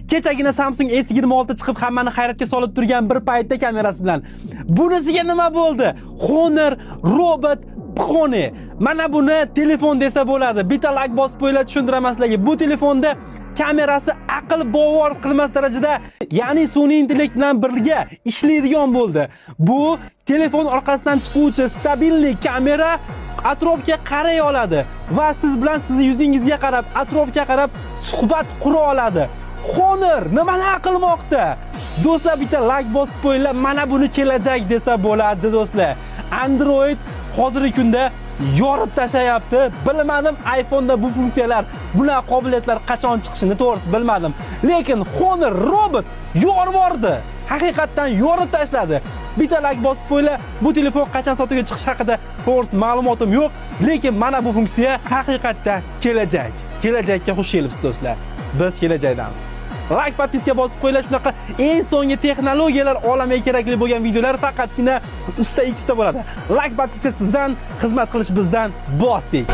Kechagina Samsung S26 chiqib hammani hayratga solib turgan bir paytda kamerasi bilan. Bunisiga nima bo'ldi? Honor Robot Pxone. Mana buni telefon desa bo'ladi. Bitta like bosib qo'yinglar, tushuntiraman sizlarga. Bu telefonda kamerasi aql bovar qilmas darajada, ya'ni sun'iy intellekt bilan birga ishlaydigan bo'ldi. Bu telefon orqasidan chiquvchi stabilli kamera atrofga qaray oladi va siz bilan sizni yuzingizga qarab, atrofga qarab suhbat qura oladi. Honor nimalar qilmoqda? Do'stlar, bitta like bosib qo'yinglar. Mana buni kelajak desa bo'ladi do'stlar. Android hozirgi kunda yorib tashlayapti. Bilmadim iPhone'da bu funksiyalar, bular qobiliyatlar qachon chiqishini to'g'risi bilmadim. Lekin Honor Robot yorvordi. Haqiqatan yorib tashladi. Bitta like bosib qo'yinglar. Bu telefon qachon sotuvga chiqish haqida to'g'risi ma'lumotim yo'q, lekin mana bu funksiya haqiqatan kelajak. Kelajakka xush kelibsiz do'stlar. Biz kelajakdamiz. Like, podpiska bosib qo'yinglar. Shunaqa eng so'nggi texnologiyalar olamiga kerakli bo'lgan videolar faqatgina usta X'da bo'ladi. Like, podpiska sizdan, xizmat qilish bizdan. Bosdik.